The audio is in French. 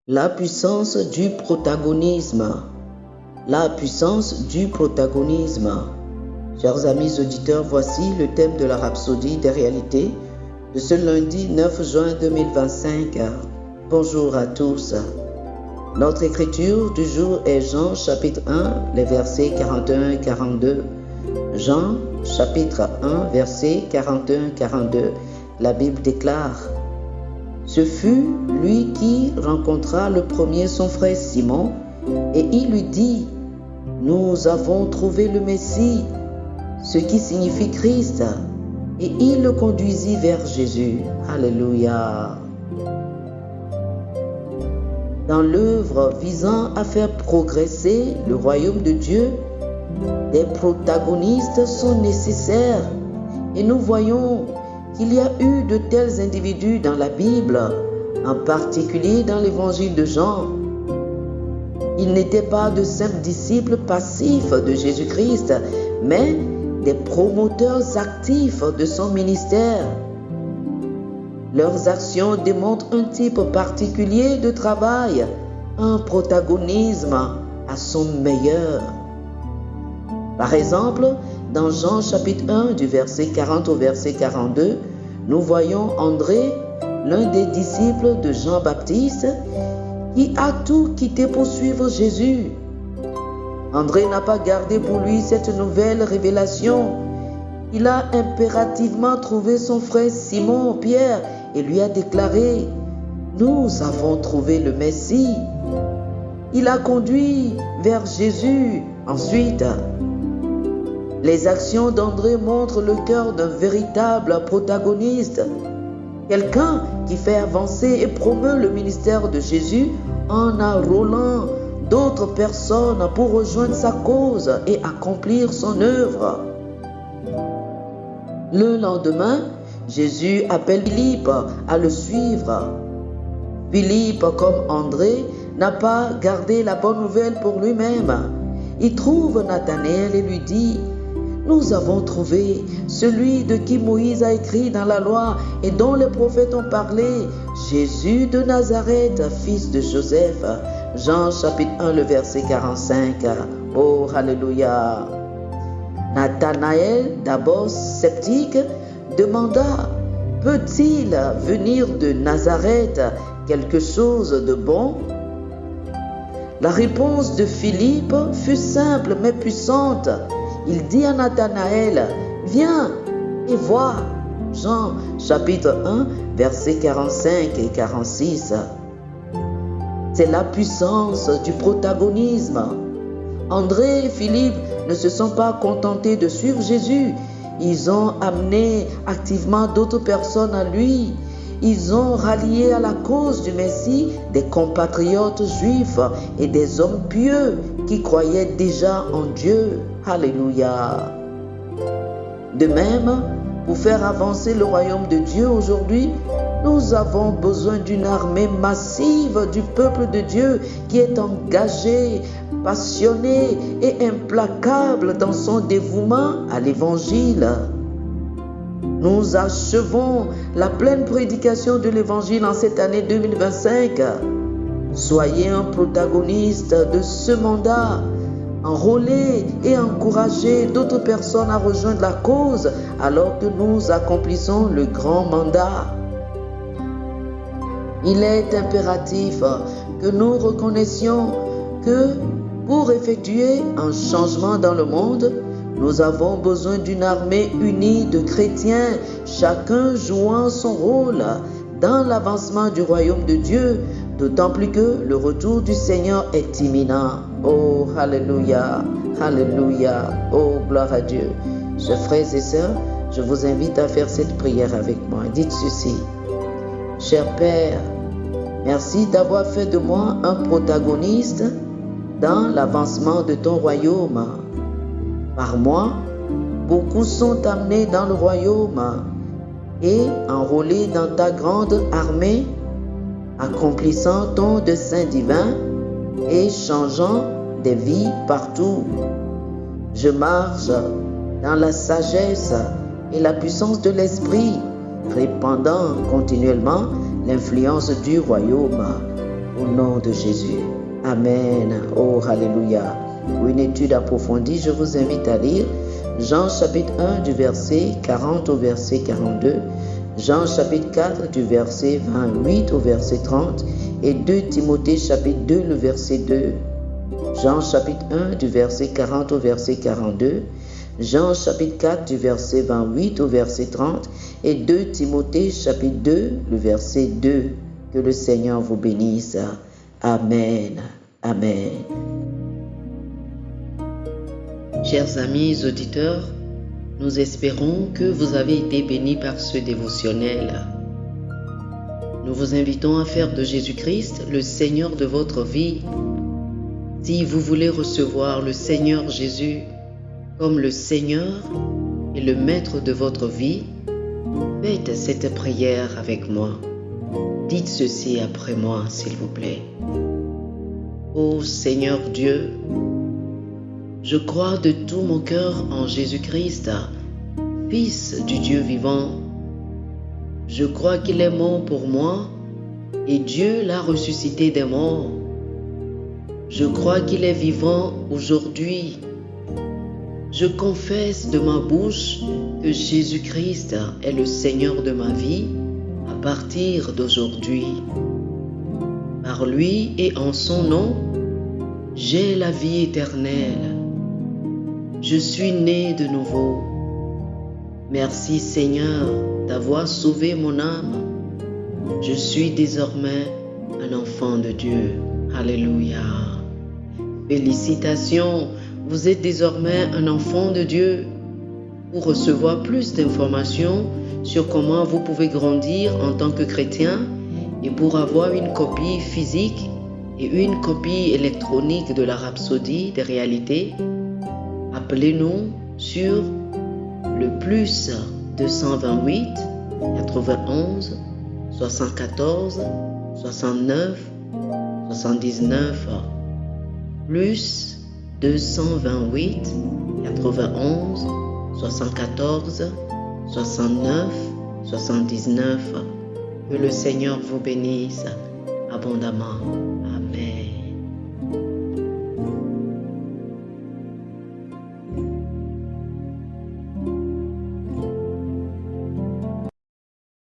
La puissance du protagonisme. La puissance du protagonisme. Chers amis auditeurs, voici le thème de la rhapsodie des réalités de ce lundi 9 juin 2025. Bonjour à tous. Notre écriture du jour est Jean chapitre 1, les versets 41 et 42. Jean chapitre 1, versets 41 et 42. La Bible déclare: Ce fut lui qui rencontra le premier son frère Simon, et il lui dit: Nous avons trouvé le Messie, ce qui signifie Christ. Et il le conduisit vers Jésus. Alléluia. Dans l'œuvre visant à faire progresser le royaume de Dieu, des protagonistes sont nécessaires, et nous voyons qu'il y a eu de tels individus dans la Bible, en particulier dans l'évangile de Jean. Ils n'étaient pas de simples disciples passifs de Jésus-Christ, mais des promoteurs actifs de son ministère. Leurs actions démontrent un type particulier de travail, un protagonisme à son meilleur. Par exemple, dans Jean chapitre 1 du verset 40 au verset 42, nous voyons André, l'un des disciples de Jean-Baptiste, qui a tout quitté pour suivre Jésus. André n'a pas gardé pour lui cette nouvelle révélation. Il a impérativement trouvé son frère Simon Pierre et lui a déclaré: Nous avons trouvé le Messie. Il a conduit vers Jésus. Ensuite, les actions d'André montrent le cœur d'un véritable protagoniste, quelqu'un qui fait avancer et promeut le ministère de Jésus en enrôlant d'autres personnes pour rejoindre sa cause et accomplir son œuvre. Le lendemain, Jésus appelle Philippe à le suivre. Philippe, comme André, n'a pas gardé la bonne nouvelle pour lui-même. Il trouve Nathanaël et lui dit: Nous avons trouvé celui de qui Moïse a écrit dans la loi et dont les prophètes ont parlé, Jésus de Nazareth, fils de Joseph. Jean chapitre 1, le verset 45. Oh, alléluia. Nathanaël, d'abord sceptique, demanda: Peut-il venir de Nazareth quelque chose de bon? La réponse de Philippe fut simple mais puissante. Il dit à Nathanaël: Viens et vois. Jean chapitre 1, versets 45 et 46. C'est la puissance du protagonisme. André et Philippe ne se sont pas contentés de suivre Jésus. Ils ont amené activement d'autres personnes à lui. Ils ont rallié à la cause du Messie des compatriotes juifs et des hommes pieux qui croyaient déjà en Dieu. Alléluia. De même, pour faire avancer le royaume de Dieu aujourd'hui, nous avons besoin d'une armée massive du peuple de Dieu qui est engagée, passionnée et implacable dans son dévouement à l'Évangile. Nous achevons la pleine prédication de l'Évangile en cette année 2025. Soyez un protagoniste de ce mandat. Enrôlez et encouragez d'autres personnes à rejoindre la cause alors que nous accomplissons le grand mandat. Il est impératif que nous reconnaissions que pour effectuer un changement dans le monde, nous avons besoin d'une armée unie de chrétiens, chacun jouant son rôle dans l'avancement du royaume de Dieu, d'autant plus que le retour du Seigneur est imminent. Oh, alléluia, alléluia, oh, gloire à Dieu. Chers frères et sœurs, je vous invite à faire cette prière avec moi. Dites ceci: Cher Père, merci d'avoir fait de moi un protagoniste dans l'avancement de ton royaume. Par moi, beaucoup sont amenés dans le royaume et enrôlés dans ta grande armée, accomplissant ton dessein divin et changeant des vies partout. Je marche dans la sagesse et la puissance de l'esprit, répandant continuellement l'influence du royaume. Au nom de Jésus. Amen. Oh, alléluia. Pour une étude approfondie, je vous invite à lire Jean chapitre 1 du verset 40 au verset 42, Jean chapitre 4 du verset 28 au verset 30 et 2 Timothée chapitre 2 le verset 2. Jean chapitre 1 du verset 40 au verset 42, Jean chapitre 4 du verset 28 au verset 30 et 2 Timothée chapitre 2 le verset 2. Que le Seigneur vous bénisse. Amen. Amen. Chers amis auditeurs, nous espérons que vous avez été bénis par ce dévotionnel. Nous vous invitons à faire de Jésus-Christ le Seigneur de votre vie. Si vous voulez recevoir le Seigneur Jésus comme le Seigneur et le Maître de votre vie, faites cette prière avec moi. Dites ceci après moi, s'il vous plaît. Ô Seigneur Dieu, je crois de tout mon cœur en Jésus-Christ, Fils du Dieu vivant. Je crois qu'il est mort pour moi et Dieu l'a ressuscité des morts. Je crois qu'il est vivant aujourd'hui. Je confesse de ma bouche que Jésus-Christ est le Seigneur de ma vie à partir d'aujourd'hui. Par lui et en son nom, j'ai la vie éternelle. Je suis né de nouveau. Merci Seigneur d'avoir sauvé mon âme. Je suis désormais un enfant de Dieu. Alléluia. Félicitations, vous êtes désormais un enfant de Dieu. Pour recevoir plus d'informations sur comment vous pouvez grandir en tant que chrétien et pour avoir une copie physique et une copie électronique de la Rhapsodie des réalités, appelez-nous sur le plus 228 91 74 69 79 plus 228 91 74 69 79. Que le Seigneur vous bénisse abondamment. Amen.